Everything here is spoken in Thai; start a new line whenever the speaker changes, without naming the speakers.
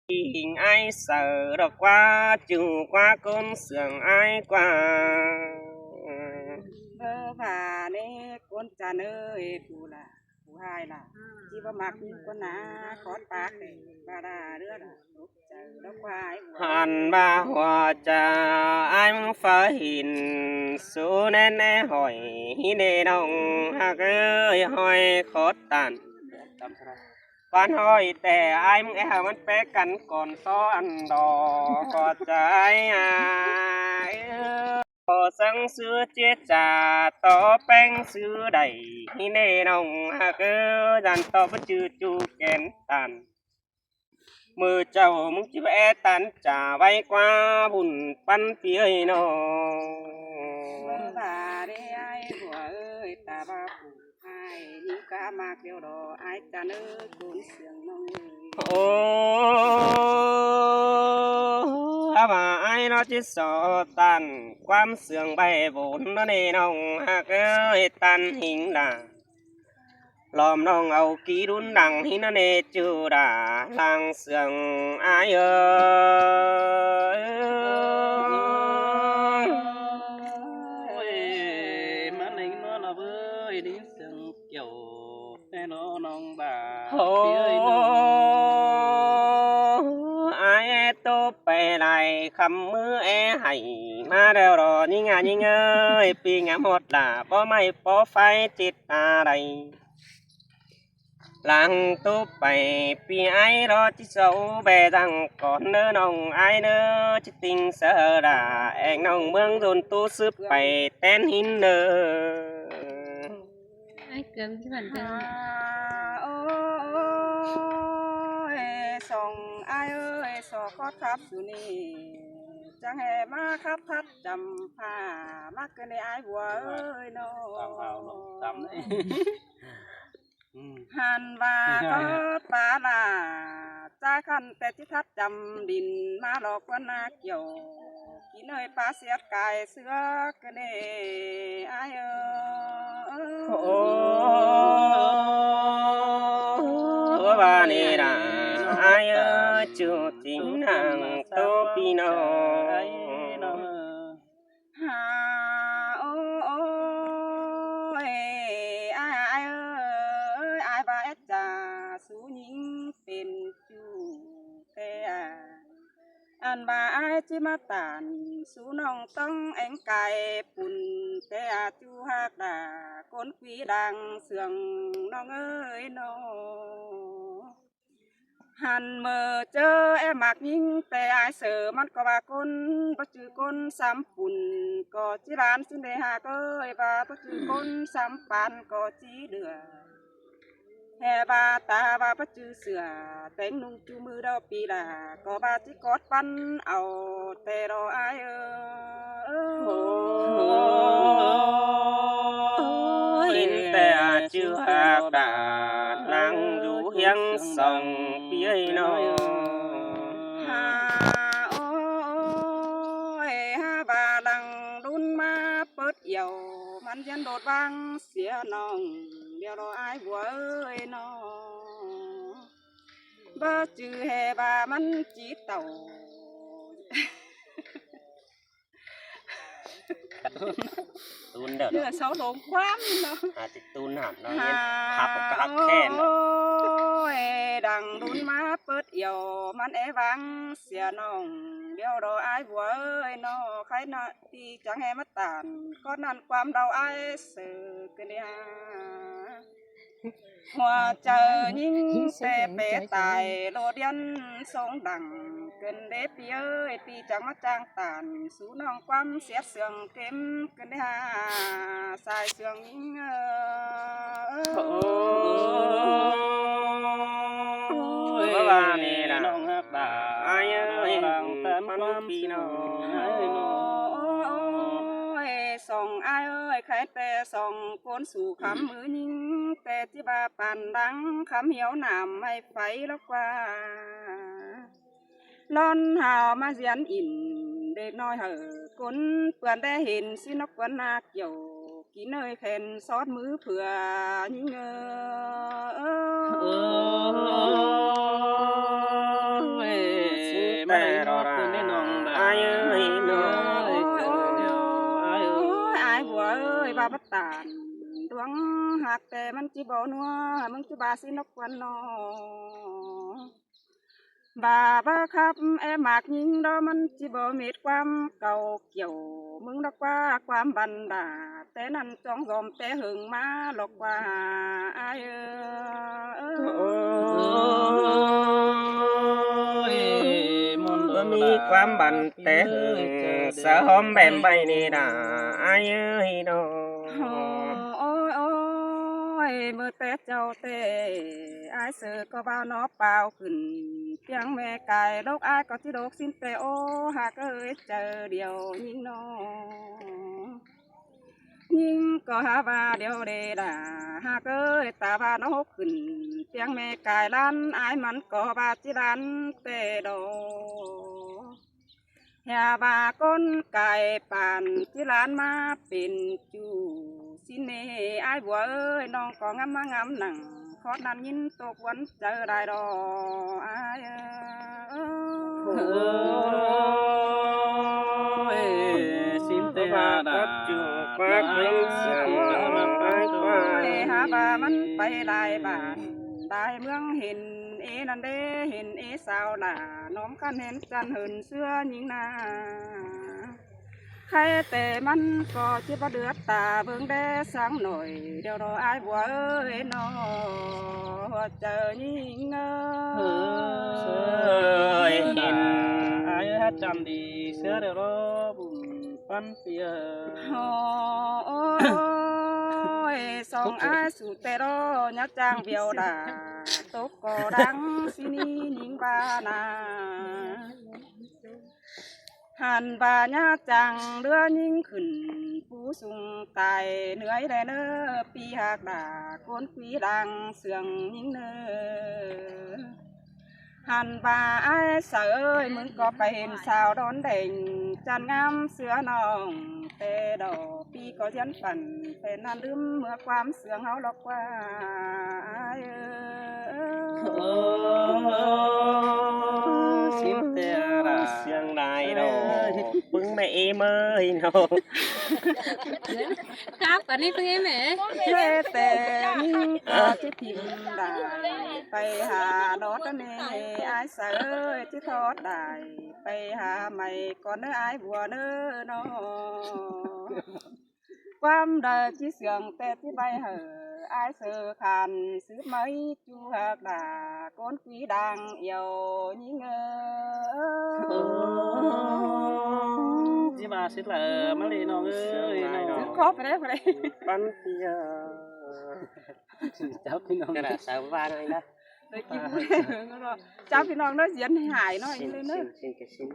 hình ai sợ đọc qua chịu qua cơn sương ai qua
vơ và nê con cha ơi phụ là phụ hai là chỉ có mặc những con ná khó tác để và đà đứa là lúc chờ đó qua ấy
hàn ba hòa cha anh phải hình số nên hỏi nê nông hạc ơi hỏi khó tàn bạn hỏiแต่ไอ้มึงมันแปะกันก่อนซ้อนดอกก็ใจพอสังซื้อเจจ่าต่อแป้งซื้อได้ที่แน่นองหากดันต่อประจือจูแกนตันมือเจ้ามึงจิบตันจ่าไว้กว่าบุญปันเปียน้อง
vơ và nê ai của ơi ta ba phụ hai những cá mạc điều đó ai cha ơi con sương nông ơi
โอ้ว่าไอ้นอจิสอตันความเสื่องใบบุญนั่นเองน้องหากตันหิงด่าล้อมน้องเอากีรุนดังหินนั่นเองจูด่าลางเสื่องไอ้
mà này nó là với đi sừng kiểu cái nó non bà
โอ้ไอ้โตไปไหลคำมือให้มาเดี๋ยวรอยิ่งยิ่งปีงามหมดด่าบ่ไม่พอไฟจิตอะไรหลังตุ๊บไปปีไอ้รอที่เสาแบดังก่อนเนื้อน้องไอ้เนื้อจิติงเสดาเองน้องเมืองโดนตู้ซึบไปเต้นหินเนื้อ
ai cầm chứ bản thân
ôi sòng ai ơi sò khó thắp su ni chẳng hề má khắp thắt trầm phà mắc cái này ai bùa ơi nó
tắm đấy
hàn và có ta là trái khăn tê chỉ thắt trầm đình má lọ quân na kiểu kỹ nơi phá xét cài xưa cái này ai ơi
ô bà nè là ai chủ tình hàng tô pino
hà ôi ai ơi ai bà ết trà số những tên chủ tê anh bà ai chỉ mà tàn số nòng tông ánh cài bùn tê chu hát đà con quý đang sườn nong ơi nó hàn mờ chớ em mặc những tê ai sợ mắt có bà con bắt chữ con sắm bùn có chỉ đàn xin đề hà ơi và bắt chữ con sắm bàn có chỉ được hè ba ta ba bắt chữ sửa tên nung chu mưa đâu pi là có ba chỉ cót pan ao tê đó ai
in tè chưa hạt đã đang du hiang sông phía nó
ha ôi ha bà đằng đun ma bớt dầu man dân đột vang xía nòng đeo đó ai bùa ơi nó bơ chữ hè bà man chỉ tàu
tuôn đợt
như sáu đồn khoám nó
thì tuôn hẳn nó nhiên hạp một cái hạp khen
ôi đằng đun má bớt dầu man vang xía nòng đeo đó ai bùa ơi nó khai nó thì chẳng hề mất tàn con ăn quam đâu ai sợ cái này hoa chờ những xe bé tài lô điên sống đằng cần đế pi ơi pi chẳng mắt trang tàn sú nòng quam xét sườn kém cần đế xài sườn những
bà nè là
non hát bà
ai ơi
đang tắm
con
quam
pi nó
sòng ai ơi khai tè sòng con sủ khám mưa nhưng tè chỉ ba bàn đắng khám hiếu nằm hay phải lóc qua non hào mà diễn in để nói hở con vườn để hình xin nó quân na kiểu kỹ nơi khen xót mứ thừa những
ơi mà lấy nó từ nên nòng
ai ơi nó
ai bùa ơi ba bắt tàn đuông hạt tèมันchỉ bỏนัวมึงจะบาสินกวันนอบาบ้าครับแอหมากยิงดอมันจิบ่มีความเก่าเกี่ยวมึงดอกว่าความบันดาแต่นั้นจองยอมแต่หึงมาหลอกว่าอาย
มีความบันแต่หึงสะหอมแบมใบนี่ด่าอายเอ้ยน้อ
โอ้ยโอ้ยเมื่อแต่เจ้าเตอายเสือก็บ่าวน้อเปล่าขึ้นเพียงแม่ไก่โลกอายก็ที่โลกสิ้นแต่โอ้หากเอ้ยเจอเดียวยิ่งน้อยิ่งก็หาว่าเดียวเดดาหากเอ้ยตาบ่าวน้อขึ้นเพียงแม่ไก่ล้านอายมันก็บาจิรันแต่ดออย่าบาก้นไก่ป่านที่ร้านมาเป็นจูสิเนไอ้บัวเอ้ยน้องก็งามมางามหนังขอนั้นยินตกวันเจอได้ดอไอ้
xin tê hà đà
phát minh sườn
หาบามันไปหลายบ้านได้เมืองเห็นเอนันเดเห็นเอสาวหล่าน้องกันเห็นกันเหินเสื้อหญิงนาใครแต่มันก็จะประเดือดตาเบิ่งได้สังหน่อยเดี๋ยวรออายบัวเอ้ยน้อเจอหญิงเอ้ย
เห็น
ai hát chăm đi xưa đều đó bùn pan phía
โอ้ยสองอายสู่แต่รอยักจางเบียวดาตกก็ดังสินีหญิงบานาหันบาญาจังเรือยิ่งขึ้นผู้สูงตายเหนื่อยได้เนอปีหากดาโกนคุยดังเสียงยิ่งเนอหันบาไอ้เสยเอ้ยมึงก็ไปเห็นสาวดอนเด่งจันงามเสือน้องแต่ดอกปีก็ยันปั่นเป็นนั้นลืมเมื่อความเสืองเฮาหลอกว่า
xin tê hà
เสียงนายดอกปึ้งแม่เอเมยน้อง
ครับอันนี้เป็นไงแม่
เล่แต่นี่ก็ที่พิมพ์ได้ไปหาดอดเนไอ้เสยที่ทอดได้ไปหาใหม่ก่อนเนื้อไอ้บัวเนื้อน้อความเดิที่เสียงแต่ที่ใบเหอไอ้เสือขันซื้อไม้จูหักด่าก้นquýดังเอียวยิ่ง
chị bà xin là má lì nó ơi nó
ครบไปเลยไปเลย
ปันเปีย
cháu thì nó
กระดาษสาวบ้านเลยนะ
เลยกินเจ้าพี่น้องเนาะเสียนหายเนาะอีเลยเนาะ
xin cái xin